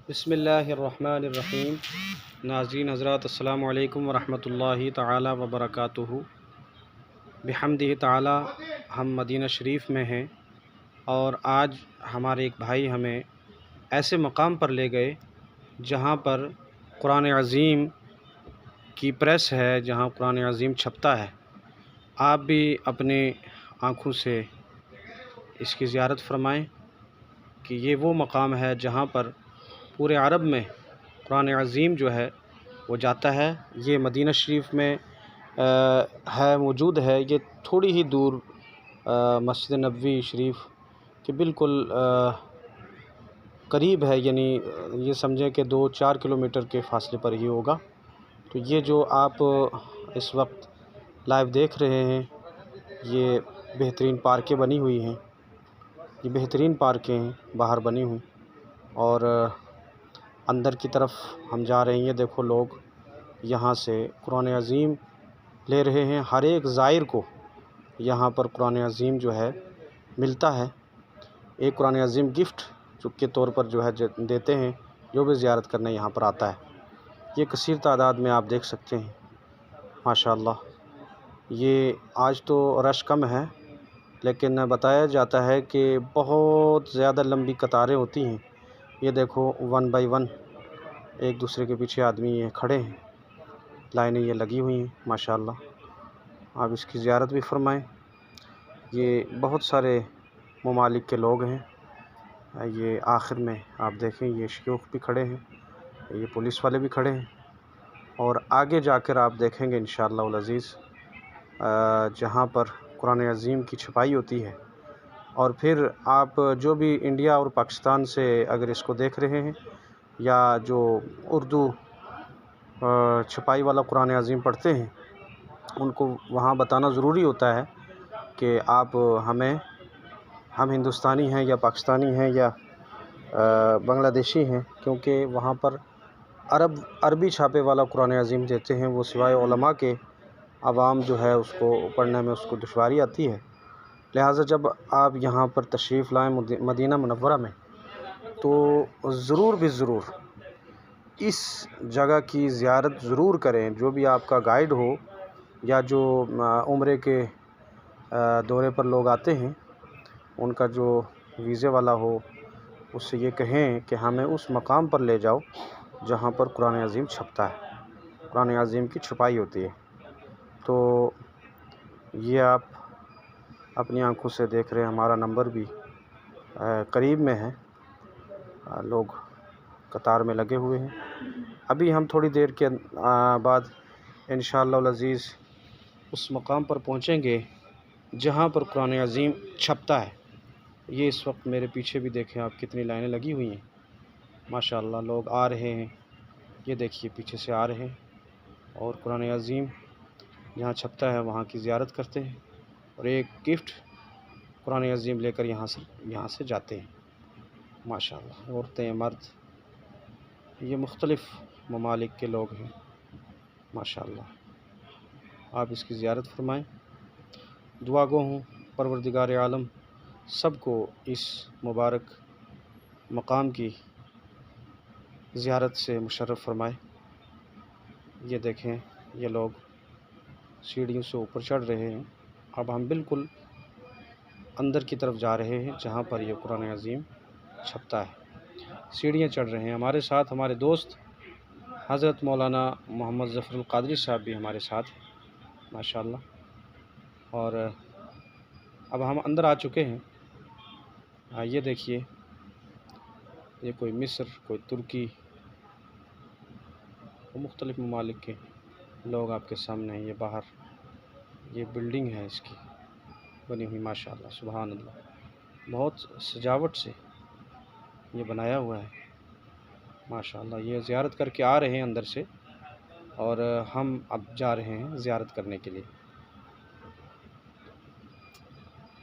बिस्मिल्लाहिर्रहमानिर्रहीम। नाज़रीन हज़रात, अस्सलामु अलैकुम वरहमतुल्लाहि तआला वबरकातुहू। बिहम्दिही तआला हम मदीना शरीफ में हैं और आज हमारे एक भाई हमें ऐसे मकाम पर ले गए जहाँ पर कुरान अज़ीम की प्रेस है, जहाँ कुरान अज़ीम छपता है। आप भी अपने आँखों से इसकी ज़ियारत फरमाएँ कि ये वो मकाम है जहाँ पर पूरे अरब में कुरान अज़ीम जो है वो जाता है। ये मदीना शरीफ में है, मौजूद है। ये थोड़ी ही दूर मस्जिद नबवी शरीफ के बिल्कुल करीब है, यानी ये समझें कि 2-4 किलोमीटर के फ़ासले पर ही होगा। तो ये जो आप इस वक्त लाइव देख रहे हैं, ये बेहतरीन पार्कें बनी हुई हैं। ये बेहतरीन पार्कें हैं बाहर बनी हुई, और अंदर की तरफ हम जा रहे हैं। ये देखो, लोग यहाँ से कुरान अज़ीम ले रहे हैं। हर एक ज़ायर को यहाँ पर कुरान अज़ीम जो है मिलता है। एक कुरान अज़ीम गिफ्ट के तौर पर जो है देते हैं जो भी ज़ियारत करने यहाँ पर आता है। ये कसीर तादाद में आप देख सकते हैं, माशाअल्लाह। ये आज तो रश कम है, लेकिन बताया जाता है कि बहुत ज़्यादा लंबी कतारें होती हैं। ये देखो, 1 बाय 1 एक दूसरे के पीछे आदमी ये खड़े हैं, लाइनें ये लगी हुई हैं, माशाअल्लाह। आप इसकी ज़ियारत भी फरमाएं। ये बहुत सारे ममालिक के लोग हैं। ये आखिर में आप देखें, ये शयूख भी खड़े हैं, ये पुलिस वाले भी खड़े हैं, और आगे जाकर आप देखेंगे इंशाअल्लाह उल अज़ीज़ जहाँ पर कुरान अज़ीम की छपाई होती है। और फिर आप जो भी इंडिया और पाकिस्तान से अगर इसको देख रहे हैं, या जो उर्दू छपाई वाला कुरान अज़ीम पढ़ते हैं, उनको वहाँ बताना ज़रूरी होता है कि हम हिंदुस्तानी हैं या पाकिस्तानी हैं या बांग्लादेशी हैं, क्योंकि वहाँ पर अरबी छापे वाला कुरान अज़ीम देते हैं। वो सिवाय उलमा के आवाम जो है उसको पढ़ने में उसको दुश्वारी आती है। लिहाजा जब आप यहाँ पर तशरीफ़ लाएँ मदीना मुनव्वरा में, तो ज़रूर भी ज़रूर इस जगह की ज़ियारत ज़रूर करें। जो भी आपका गाइड हो या जो उम्रे के दौरे पर लोग आते हैं, उनका जो वीज़े वाला हो, उससे ये कहें कि हमें उस मकाम पर ले जाओ जहाँ पर कुरान अज़ीम छपता है, कुरान अज़ीम की छपाई होती है। तो ये आप अपनी आंखों से देख रहे हैं। हमारा नंबर भी करीब में है, लोग कतार में लगे हुए हैं। अभी हम थोड़ी देर के बाद इंशाअल्लाह उल अज़ीज़ उस मकाम पर पहुँचेंगे जहाँ पर कुरान अज़ीम छपता है। ये इस वक्त मेरे पीछे भी देखें आप, कितनी लाइनें लगी हुई हैं, माशाअल्लाह। लोग आ रहे हैं, ये देखिए पीछे से आ रहे हैं, और कुरान अज़ीम जहाँ छपता है वहाँ की ज़ियारत करते हैं, और एक गिफ्ट कुरान अज़ीम लेकर यहाँ से जाते हैं, माशाअल्लाह। औरतें, मर्द, ये मुख्तलिफ़ ममालिक के लोग हैं, माशाअल्लाह। आप इसकी ज़ियारत फरमाएँ। दुआ गो हूँ परवरदिगार आलम सबको इस मुबारक मकाम की ज़ियारत से मुशर्रफ़ फरमाए। ये देखें, ये लोग सीढ़ियों से ऊपर चढ़ रहे हैं। अब हम बिल्कुल अंदर की तरफ जा रहे हैं जहाँ पर यह कुरान अज़ीम छपता है। सीढ़ियाँ चढ़ रहे हैं। हमारे साथ हमारे दोस्त हज़रत मौलाना मोहम्मद ज़फ़रुल क़ादरी साहब भी हमारे साथ, माशाअल्लाह। और अब हम अंदर आ चुके हैं। ये देखिए, ये कोई मिस्र, कोई तुर्की, मुख्तलिफ़ ममालिक के लोग आपके सामने हैं। ये बाहर ये बिल्डिंग है इसकी बनी हुई, माशाअल्लाह, सुभान अल्लाह। बहुत सजावट से ये बनाया हुआ है, माशाअल्लाह। ये ज़ियारत करके आ रहे हैं अंदर से, और हम अब जा रहे हैं ज़ियारत करने के लिए,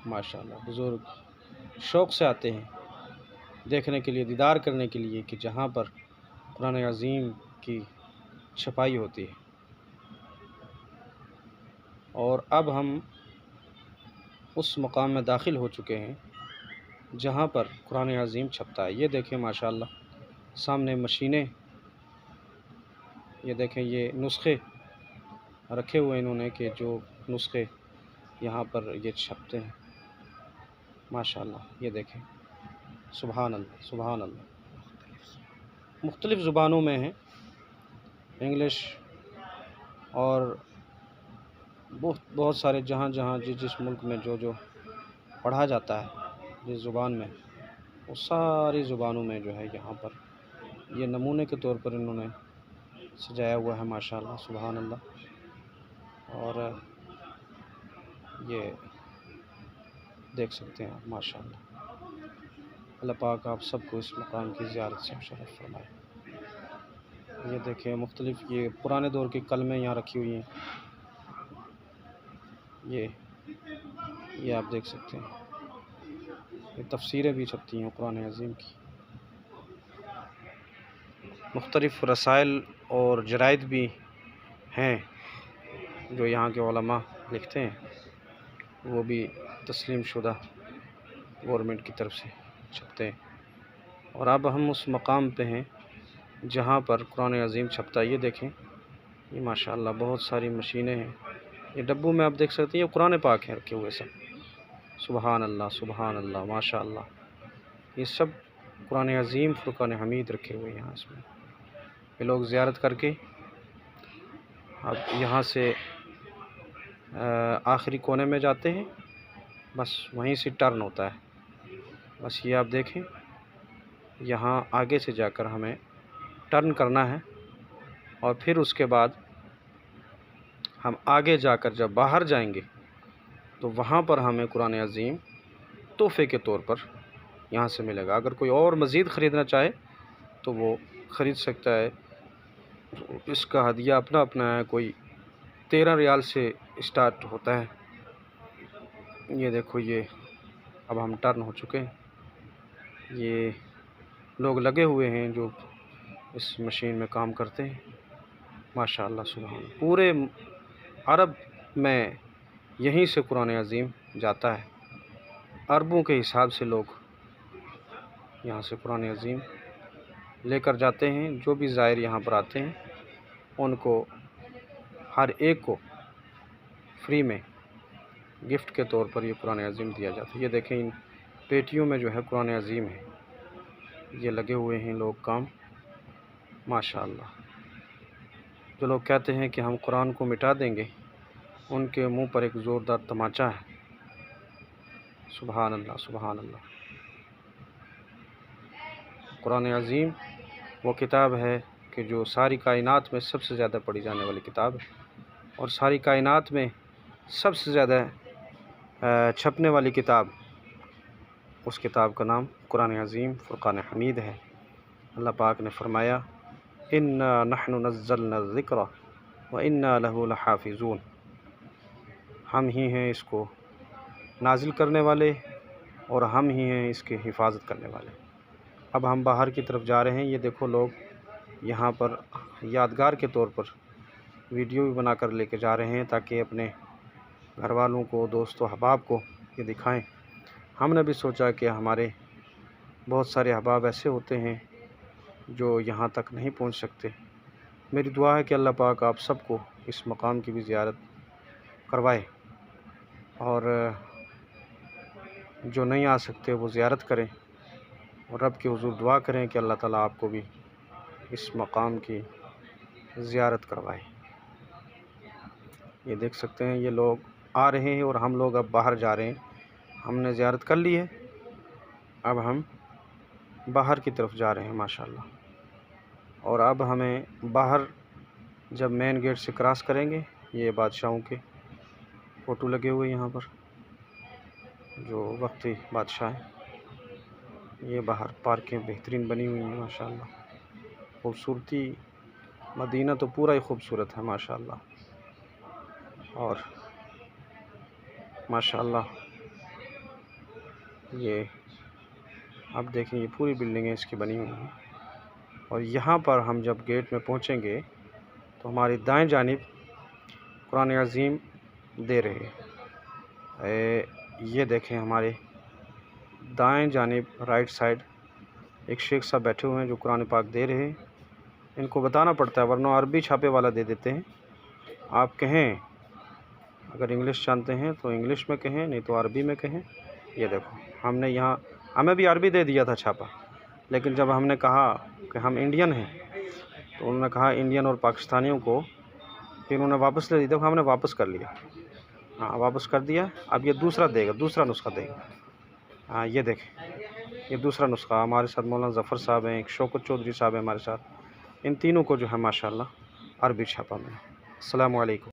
माशाअल्लाह। बुज़ुर्ग शौक़ से आते हैं देखने के लिए, दीदार करने के लिए कि जहाँ पर कुरान अज़ीम की छपाई होती है। और अब हम उस मकाम में दाखिल हो चुके हैं जहाँ पर कुरान अज़ीम छपता है। ये देखें, माशाअल्लाह, सामने मशीनें, ये देखें ये नुस्खे रखे हुए इन्होंने कि जो नुस्खे यहाँ पर ये छपते हैं। माशाअल्लाह, ये देखें, सुभान अल्लाह, सुभान अल्लाह। मुख्तलिफ़ ज़ुबानों में हैं, इंग्लिश और बहुत सारे, जहाँ जहाँ जिस मुल्क में जो जो पढ़ा जाता है, जिस ज़ुबान में, वो सारी ज़ुबानों में जो है यहाँ पर ये नमूने के तौर पर इन्होंने सजाया हुआ है। माशाअल्लाह, सुभान अल्लाह। और ये देख सकते हैं आप, माशाअल्लाह। अल्लाह पाक आप सबको इस मकाम की ज़ियारत से मुशर्रफ फरमाए। ये देखें मुख्तलिफ़, ये पुराने दौर की कलमें यहाँ रखी हुई हैं। ये आप देख सकते हैं, ये तफसीरें भी छपती हैं कुरान अज़ीम की। मुख्तलिफ़ रसाइल और जराइद भी हैं जो यहाँ के उलमा लिखते हैं, वो भी तस्लीम शुदा गवर्नमेंट की तरफ से छपते हैं। और अब हम उस मकाम पे हैं जहाँ पर कुरान अज़ीम छपता है। ये देखें, ये माशाअल्लाह बहुत सारी मशीनें हैं। ये डब्बों में आप देख सकते हैं, ये कुरान पाक हैं रखे हुए सब। सुभान अल्लाह, सुभान अल्लाह, माशाअल्लाह। ये सब कुरान अज़ीम फ़ुरक़ान हमीद रखे हुए हैं यहाँ इसमें। ये लोग ज़ियारत करके अब यहाँ से आखिरी कोने में जाते हैं, बस वहीं से टर्न होता है। बस ये आप देखें, यहाँ आगे से जाकर हमें टर्न करना है और फिर उसके बाद हम आगे जाकर जब बाहर जाएंगे तो वहाँ पर हमें कुरान अज़ीम तोहफ़े के तौर पर यहाँ से मिलेगा। अगर कोई और मज़ीद ख़रीदना चाहे तो वो ख़रीद सकता है। इसका हदिया अपना अपना है, कोई 13 रियाल से स्टार्ट होता है। ये देखो, ये अब हम टर्न हो चुके हैं। ये लोग लगे हुए हैं जो इस मशीन में काम करते हैं। माशाअल्लाह, सुभान। पूरे अरब में यहीं से कुरान अज़ीम जाता है। अरबों के हिसाब से लोग यहाँ से कुरान अज़ीम लेकर जाते हैं। जो भी ज़ायर यहाँ पर आते हैं उनको हर एक को फ्री में गिफ्ट के तौर पर ये कुरान अज़ीम दिया जाता है। ये देखें, इन पेटियों में जो है कुरान अज़ीम है। ये लगे हुए हैं लोग काम, माशाअल्लाह। जो लोग कहते हैं कि हम कुरान को मिटा देंगे, उनके मुंह पर एक ज़ोरदार तमाचा है। सुभान अल्लाह, सुभान अल्लाह। कुरान अज़ीम वो किताब है कि जो सारी कायनात में सबसे ज़्यादा पढ़ी जाने वाली किताब है, और सारी कायनात में सबसे ज़्यादा छपने वाली किताब, उस किताब का नाम कुरान अज़ीम फ़ुरक़ान हमीद है। अल्लाह पाक ने फ़रमाया, इन्ना नहनु नज़्ज़लना ज़िक्रा व इन्ना लहू लहाफ़िज़ून। हम ही हैं इसको नाजिल करने वाले और हम ही हैं इसकी हिफाजत करने वाले। अब हम बाहर की तरफ जा रहे हैं। ये देखो, लोग यहाँ पर यादगार के तौर पर वीडियो भी बना कर लेके जा रहे हैं ताकि अपने घर वालों को, दोस्तों, अहबाब को ये दिखाएं। हमने भी सोचा कि हमारे बहुत सारे अहबाब ऐसे होते हैं जो यहाँ तक नहीं पहुँच सकते। मेरी दुआ है कि अल्लाह पाक आप सबको इस मकाम की भी ज़ियारत करवाए, और जो नहीं आ सकते वो ज़ियारत करें और रब के हुज़ूर दुआ करें कि अल्लाह ताला आपको भी इस मकाम की ज़ियारत करवाए। ये देख सकते हैं, ये लोग आ रहे हैं और हम लोग अब बाहर जा रहे हैं। हमने ज़ियारत कर ली है, अब हम बाहर की तरफ जा रहे हैं माशाअल्लाह। और अब हमें बाहर जब मेन गेट से क्रॉस करेंगे, ये बादशाहों के फ़ोटो लगे हुए यहाँ पर, जो वक्ती बादशाह हैं। ये बाहर पार्कें बेहतरीन बनी हुई हैं माशाअल्लाह। खूबसूरती, मदीना तो पूरा ही खूबसूरत है माशाअल्लाह। और माशाअल्लाह, ये आप देखें, ये पूरी बिल्डिंगें इसकी बनी हुई हैं। और यहाँ पर हम जब गेट में पहुँचेंगे तो हमारी दाएं जानिब कुरान अज़ीम दे रहे हैं। ये देखें, हमारे दाएं जानिब राइट साइड एक शेख साहब बैठे हुए हैं जो कुरान पाक दे रहे हैं। इनको बताना पड़ता है, वरना अरबी छापे वाला दे देते हैं। आप कहें, अगर इंग्लिश जानते हैं तो इंग्लिश में कहें, नहीं तो अरबी में कहें। ये देखो, हमने यहाँ, हमें भी अरबी दे दिया था छापा, लेकिन जब हमने कहा कि हम इंडियन हैं तो उन्होंने कहा इंडियन और पाकिस्तानियों को, फिर उन्होंने वापस ले लिया। देखो हमने वापस कर लिया, हाँ वापस कर दिया। अब ये दूसरा देगा, दूसरा नुस्खा देगा। हाँ ये देखें, ये दूसरा नुस्खा। हमारे साथ मौलाना ज़फ़र साहब हैं, एक शौकत चौधरी साहब हैं हमारे साथ। इन तीनों को जो है माशाल्लाह अरबी छापा में। अस्सलामु अलैकुम।